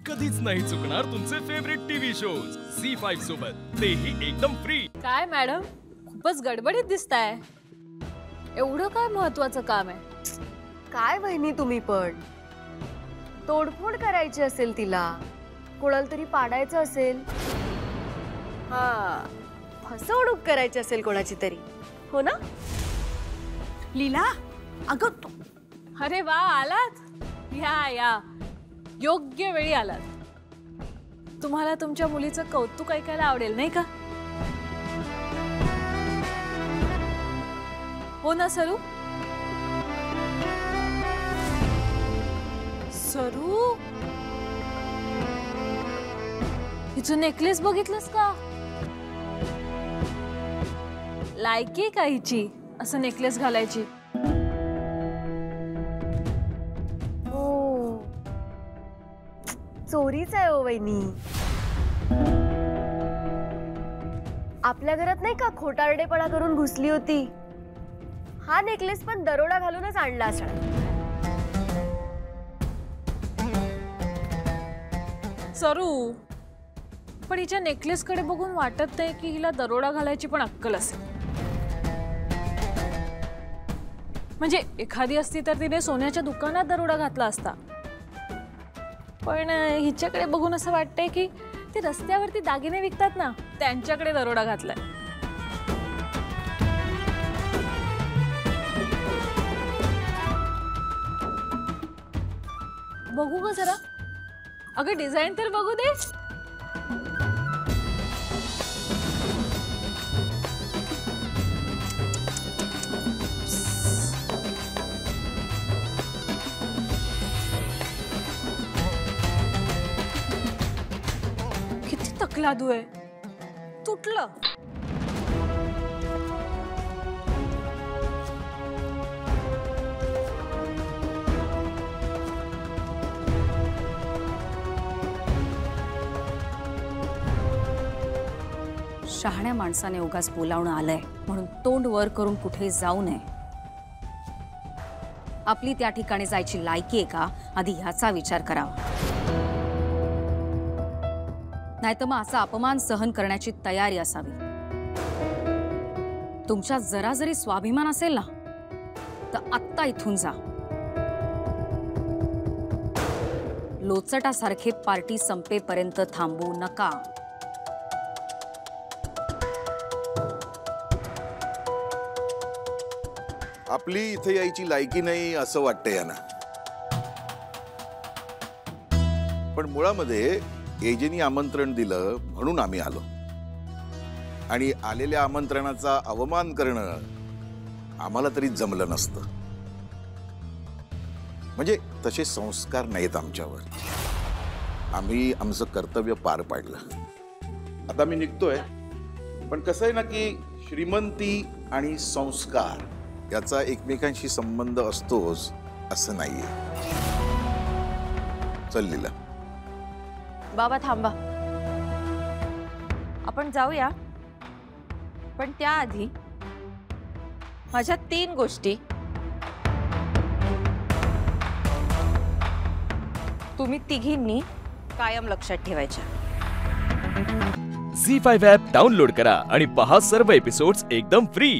कधीच नाही चुकणार तुमचे फेवरेट टीव्ही शोज झी5 सोबत, तेही एकदम फ्री। काय मॅडम, खूपच गडबडीत दिसताय। एवढं काय महत्त्वाचं काम आहे? काय वहिनी तुम्ही पण तोडफोड करायची असेल, तिला कोणाला तरी पाडायचं असेल, हा फसवणूक करायची असेल कोणाची तरी, हो ना लीला? अगं अरे वा, आलात? या या, योग्य वेळी आलात। तुम्हाला तुमच्या मुलीचं कौतुक ऐकायला आवडेल नाही का? हो ना सरू? सरू, हिचं नेकलेस बघितलंस का? लायकी का हिची असं नेकलेस घालायची? हो, चोरीच आहे ओ वहिनी। आपल्या घरात नाही का खोटारडेपणा करून घुसली होती, हा नेकलेस पण दरोडा घालूनच आणला असणार। सरू, पण हिच्या नेकलेस कडे बघून वाटत नाही की हिला दरोडा घालायची पण अक्कल असेल। म्हणजे एखादी असती तर तिने सोन्याच्या दुकानात दरोडा घातला असता, पण हिच्याकडे बघून असं वाटतंय की ते रस्त्यावरती दागिने विकतात ना, त्यांच्याकडे दरोडा घातलाय। बघू का जरा? अगं डिझाईन तर बघू दे। किती तकलादू आहे, तुटलं। शहाण्या माणसाने उगाच बोलावणं आलंय म्हणून तोंड वर करून कुठे जाऊ नये। आपली त्या ठिकाणी जायची लायकी आहे का, आधी ह्याचा विचार करावा। नाहीतर मग असा अपमान सहन करण्याची तयारी असावी। तुमच्यात जरा जरी स्वाभिमान असेल ना, तर आत्ता इथून जा। लोचटासारखे पार्टी संपेपर्यंत थांबू नका। आपली इथे यायची लायकी नाही असं वाटतंय यांना, पण मुळामध्ये एजेनी आमंत्रण दिलं म्हणून आम्ही आलो, आणि आलेल्या आमंत्रणाचा अवमान करणं आम्हाला तरी जमलं नसतं। म्हणजे तसे संस्कार नाहीत आमच्यावर, आम्ही आमचं कर्तव्य पार पाडलं। आता मी निघतोय, पण कसं आहे ना की श्रीमंती आणि संस्कार याचा एकमेकांशी संबंध असतोच असं नाहीये। चल लीला। बाबा थांबा, आपण जाऊया, पण त्याआधी माझ्या 3 गोष्टी तुम्ही तिघींनी कायम लक्षात ठेवायच्या। झी5 ॲप डाउनलोड करा आणि पहा सर्व एपिसोड्स एकदम फ्री।